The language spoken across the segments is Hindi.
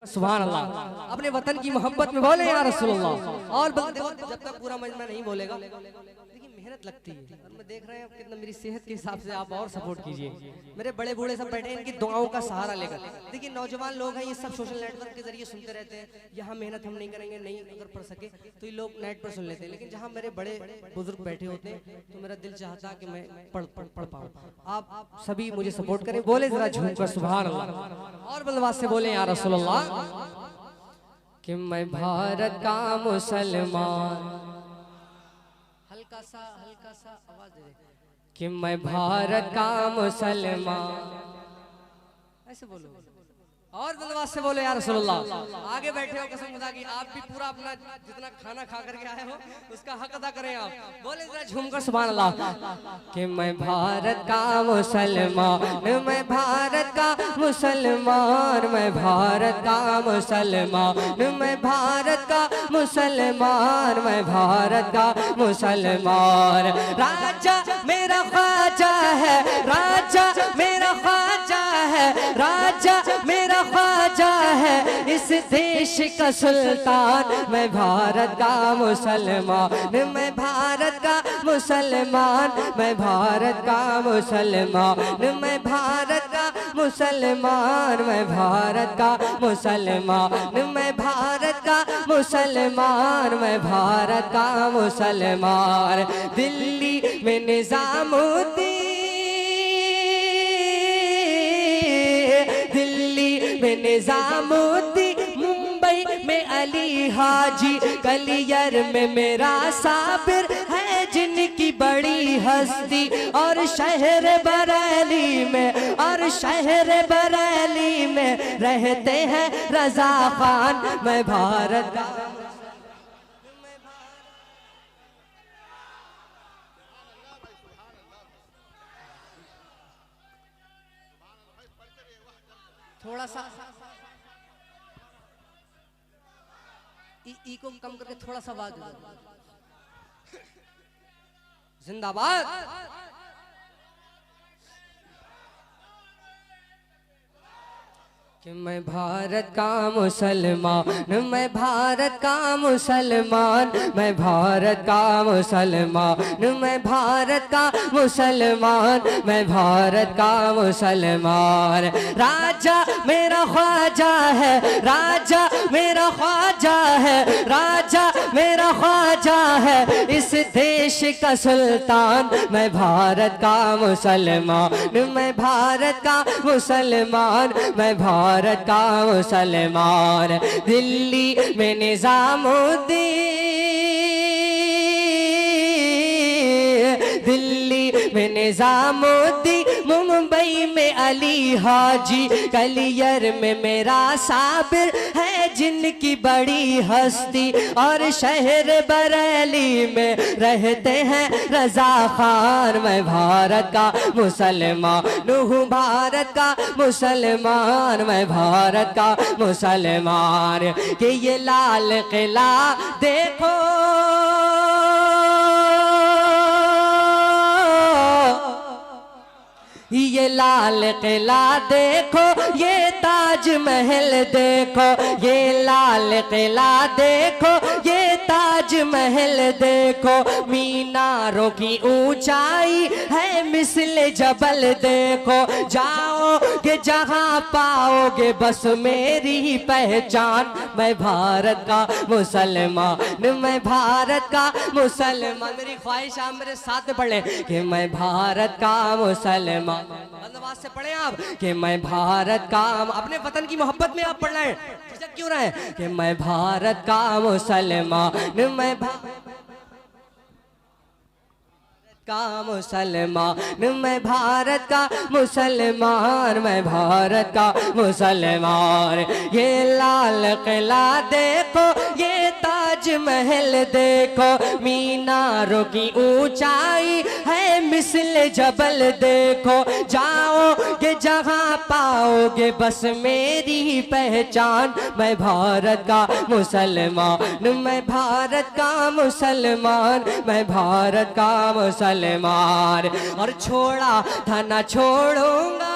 सुभान अल्लाह। अपने वतन की मोहब्बत में बोले या रसूलुल्लाह। और जब तक पूरा मजमा नहीं बोलेगा, देखिए मेहनत लगती है और मैं देख रहे हैं कितना मेरी सेहत के हिसाब से आप और सपोर्ट कीजिए। मेरे बड़े बूढ़े सब बैठे हैं इनकी दुआओं का सहारा लेकर। देखिए नौजवान लोग हैं, ये सब सोशल नेटवर्क के जरिए सुनते रहते हैं, यहाँ मेहनत हम नहीं करेंगे, नहीं अगर पढ़ सके तो ये लोग नेट पर सुन लेते हैं। लेकिन जहाँ मेरे बड़े बुजुर्ग बैठे होते हैं तो मेरा दिल चाहता कि मैं पढ़ पाऊँ। आप सभी मुझे सपोर्ट करें, बोले जरा झूम कर सुभान अल्लाह। और बलवास से बोले या रसूलुल्लाह कि मैं भारत का मुसलमान, हल्का सा आवाज दे कि मैं भारत का मुसलमान, ऐसे बोलो। और बलवास से बोले या रसूलुल्लाह। आगे बैठे हो कसम खुदा की, आप भी पूरा अपना जितना खाना खा करके आए हो उसका हक अदा करें आप। बोले जरा झूमकर सुभान अल्लाह कि मैं भारत का मुसलमान, मैं भारत का मुसलमान, मैं भारत का मुसलमान, मैं भारत का मुसलमान, मैं भारत का मुसलमान। राजा मेरा ख्वाजा है, राजा मेरा ख्वाजा है, राजा मेरा ख्वाजा है, इस देश का सुल्तान। मैं भारत का मुसलमान, मैं भारत का मुसलमान, मैं भारत का मुसलमान, मैं भारत का मुसलमान, मैं भारत का मुसलमान, मैं भारत का मुसलमान, मैं भारत का मुसलमान। दिल्ली में निजामुद्दीन, निजामुद्दीन, मुंबई में अली हाजी, कलियर में मेरा साबिर है जिनकी बड़ी हस्ती, और शहर बरेली में, और शहर बरेली में रहते हैं रजा खान। मैं भारत का थोड़ा सा ई को कम करके थोड़ा सा आवाज जिंदाबाद। कि मैं भारत का मुसलमान, मैं भारत का मुसलमान, मैं भारत का मुसलमान, मैं भारत का मुसलमान, मैं भारत का मुसलमान। राजा मेरा ख्वाजा है, राजा मेरा ख्वाजा है, राजा मेरा ख्वाजा है, इस देश का सुल्तान। मैं भारत का मुसलमान, मैं भारत का मुसलमान, मैं भारत का मुसलमान। दिल्ली में निजामुद्दीन, दिल्ली में निजामुद्दीन, मुंबई में अली हाजी, कलियर में मेरा साबिर है जिनकी बड़ी हस्ती, और शहर बरेली में रहते हैं रजा खान। मैं भारत का मुसलमान हूँ, भारत का मुसलमान, मैं भारत का मुसलमान। कि ये लाल किला देखो, ये लाल किला देखो, ये ताज महल देखो, ये लाल किला देखो, ये ताज महल देखो, मीनारों की ऊंचाई है मिस्ल जबल देखो। जाओगे जहां पाओगे बस मेरी पहचान। मैं भारत का मुसलमान, मैं भारत का मुसलमान। मेरी ख्वाहिश आप मेरे साथ पढ़े कि मैं भारत का मुसलमान। बंदवास से पढ़े आप कि मैं भारत का, अपने वतन की मोहब्बत में आप पढ़ रहे हैं, झिझक क्यों रहे हैं कि मैं भारत का मुसलमान, मैं का मुसलमान, मैं भारत का मुसलमान, मैं भारत का मुसलमान। ये लाल किला देखो, ये ताज महल देखो, मीनारों की ऊंचाई है मिस्ल जबल देखो। जाओगे जहां पाओगे बस मेरी पहचान। मैं भारत का मुसलमान, मैं भारत का मुसलमान, मैं भारत का मुसलमान। और छोड़ा था ना छोड़ूंगा,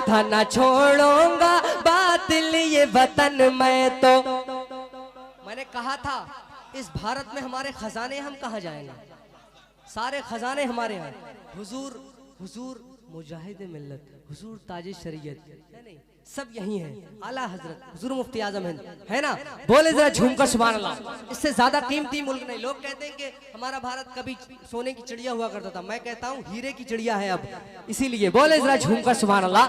था ना छोड़ूंगा बातिल ये वतन मैं तो। मैंने कहा था इस भारत में हमारे खजाने हम कहाँ जाएंगे, सारे खजाने हमारे हैं। हुजूर हुजूर मुजाहिद मिल्लत, हुजूर ताज शरीयत, नहीं सब यही है। आला हजरत हुजूर मुफ्ती आजम है ना। बोले जरा झूमकर सुभान अल्लाह। इससे ज्यादा कीमती मुल्क नहीं। लोग कहते हैं कि हमारा भारत कभी सोने की चिड़िया हुआ करता था, मैं कहता हूँ हीरे की चिड़िया है अब। इसीलिए बोले जरा झूमकर सुभान अल्लाह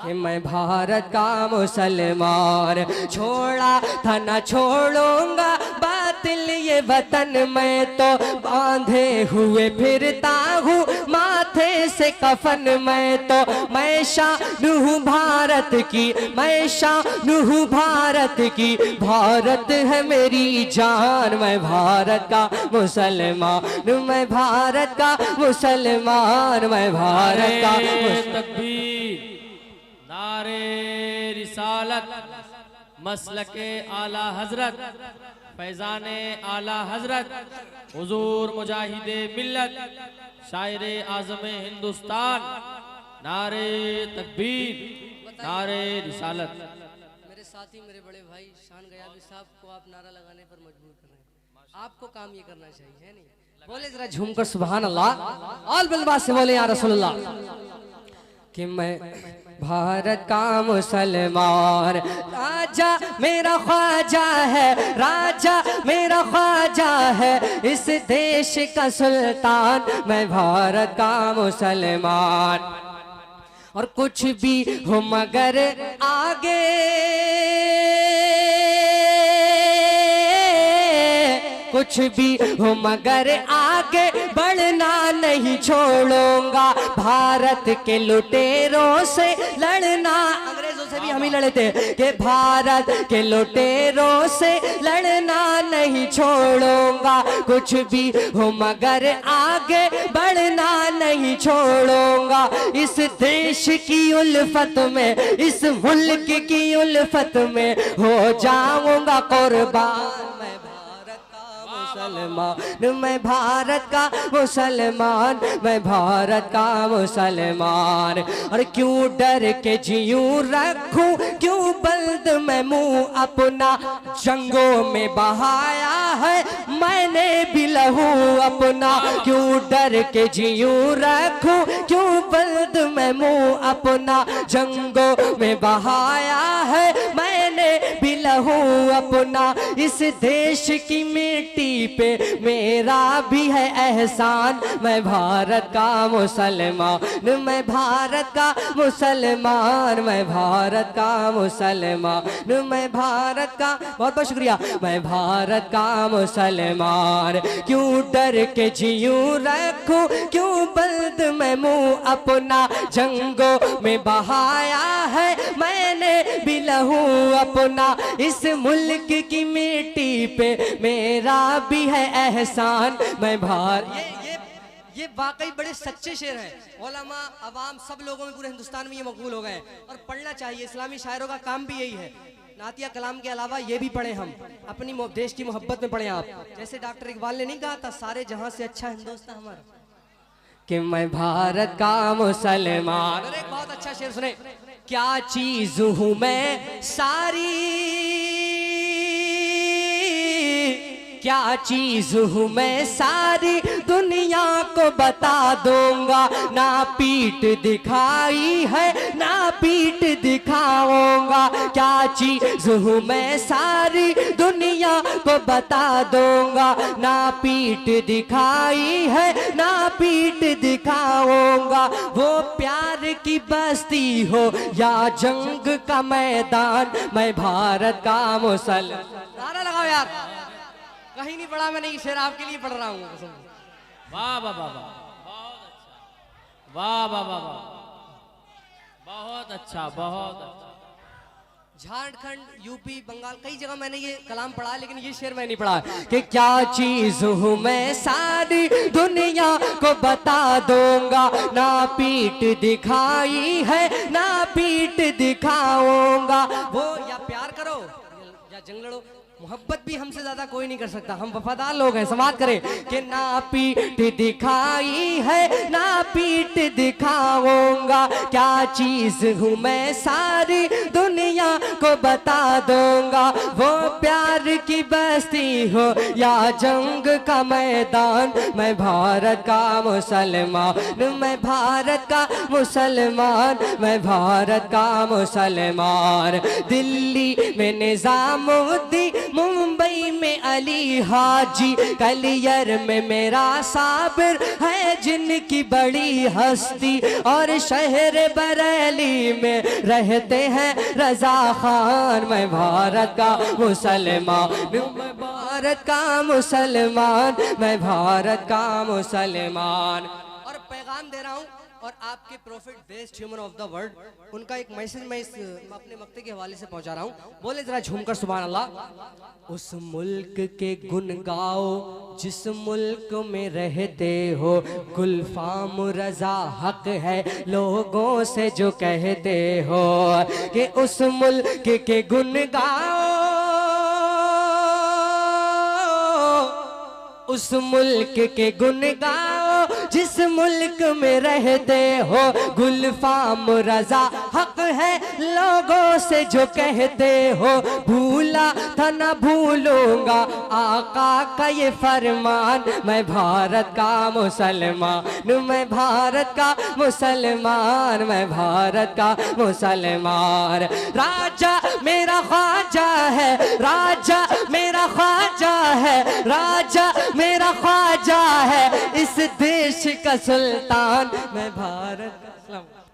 कि मैं भारत का मुसलमान, छोड़ा था ना छोड़ूंगा बातिल ये वतन मैं तो। बांधे हुए फिरता हूँ माथे से कफन मैं तो। मैं शानूं भारत की, मैं शानूं भारत की, भारत है मेरी जान। मैं भारत का मुसलमान, मैं भारत का मुसलमान, मैं भारत का तकबीर, नारे रिसालत, मसलके आला हजरत, फैजाने आला हजरत, हुजूर मुजाहिदे मिल्लत, शायरे आज़म हिंदुस्तान, नारे तकबीर, नारे रिसालत। मेरे साथी मेरे बड़े भाई शान गयाबी साहब को आप नारा लगाने पर मजबूर कर रहे हैं। आपको काम ये करना चाहिए, है नहीं। बोले जरा झूमकर सुभान अल्लाह। ऑल बिलबा से बोले या रसूलुल्लाह कि मैं भारत का मुसलमान, राजा मेरा ख्वाजा है, राजा मेरा ख्वाजा है, इस देश का सुल्तान। मैं भारत का मुसलमान, और कुछ भी हो मगर आगे, कुछ भी हो मगर आगे बढ़ना नहीं छोड़ूंगा। भारत के लुटेरों से लड़ना, अंग्रेजों से भी हम ही लड़े थे, कि भारत के लुटेरों से लड़ना नहीं छोड़ूंगा। कुछ भी हो मगर आगे बढ़ना नहीं छोड़ूंगा। इस देश की उल्फत में, इस मुल्क की उल्फत में हो जाऊंगा कुर्बान। मैं भारत का मुसलमान, मैं भारत का मुसलमान। और क्यों डर के जीऊं रखूं, क्यों बल्द मैं मुंह अपना, जंगों में बहाया है मैंने भी लहू अपना। क्यों डर के जीऊं रखूं, क्यों बल्द मैं मुंह अपना, जंगों में बहाया है मैंने भी लहू अपना। इस देश की मिट्टी पे मेरा भी है एहसान। मैं भारत का मुसलमान, मैं भारत का मुसलमान, मैं भारत का मुसलमान, मैं भारत का, बहुत बहुत शुक्रिया, मैं भारत का मुसलमान। क्यों डर के जीऊं रखूं, क्यों बल्द मैं मुंह अपना, जंगों में बहाया है मैंने भी लहू अपना। इस मुल्क की मिट्टी पे मेरा भी है एहसान। मैं ये वाकई बड़े सच्चे शेर हैं। उलमा अवाम सब लोगों में पूरे हिंदुस्तान में ये मकबूल हो गए और पढ़ना चाहिए। इस्लामी शायरों का काम भी यही है। नातिया कलाम के अलावा ये भी पढ़े, हम अपनी देश की मोहब्बत में पढ़े। आप जैसे डॉक्टर इकबाल ने नहीं कहा था, सारे जहां से अच्छा हिंदुस्तान हमारा, कि मैं भारत का मुसलमान। अरे बहुत अच्छा शेर सुने। क्या चीज हूं मैं सारी, क्या चीज हूँ मैं सारी दुनिया को बता दूंगा। ना पीठ दिखाई है ना पीठ दिखाऊंगा। क्या चीज हूँ मैं सारी दुनिया को बता दूंगा। ना पीठ दिखाई है ना पीठ दिखाऊंगा। वो प्यार की बस्ती हो या जंग का मैदान, मैं भारत का मुसलमान। नारा लगाओ यार, कहीं नहीं पढ़ा मैंने, ये शेर आपके लिए पढ़ रहा हूँ। वाह वाह वाह बहुत अच्छा, वाह वाह वाह बहुत अच्छा, बहुत अच्छा। झारखंड, यूपी, बंगाल, कई जगह मैंने ये कलाम पढ़ा, लेकिन ये शेर मैं नहीं पढ़ा कि क्या चीज हूँ मैं सारी दुनिया को बता दूंगा। ना पीठ दिखाई है ना पीठ दिखाऊंगा। वो या प्यार करो या जंग लड़ो, मोहब्बत भी हमसे ज्यादा कोई नहीं कर सकता, हम वफादार लोग हैं। समाप्त करें कि ना पीठ दिखाई है ना पीठ दिखाऊंगा, क्या चीज हूँ मैं सारी दुनिया को बता दूंगा। वो प्यार की बस्ती हो या जंग का मैदान, मैं भारत का मुसलमान, मैं भारत का मुसलमान, मैं भारत का मुसलमान। दिल्ली में निजामुद्दीन, मुंबई में अली हाजी, कलियर में मेरा साबिर है जिनकी बड़ी हस्ती, और शहर बरेली में रहते हैं रजा खान। मैं भारत का मुसलमान, मैं भारत का मुसलमान, मैं भारत का मुसलमान। और पैगाम दे रहा हूँ, और आपके profit best human of the world, उनका एक मैसेज मैं इस अपने मक्ते के हवाले से पहुंचा रहा हूँ। बोले जरा झूमकर सुभान अल्लाह। उस मुल्क के गुन गाओ जिस मुल्क में रहते हो, गुलफाम रजा हक है लोगों से जो कहते हो, कि उस मुल्क के गुन गाओ, उस मुल्क के गुन गाओ जिस मुल्क में रहते हो, गुलफाम रजा हक है लोगों से जो कहते हो। भूला था न भूलूंगा आका का ये फरमान, मैं भारत का मुसलमान, मैं भारत का मुसलमान, मैं भारत का मुसलमान। राजा मेरा ख्वाजा है, राजा मेरा ख्वाजा है, राजा मेरा ख्वाजा है, इस देश का सुल्तान, मैं भारत का।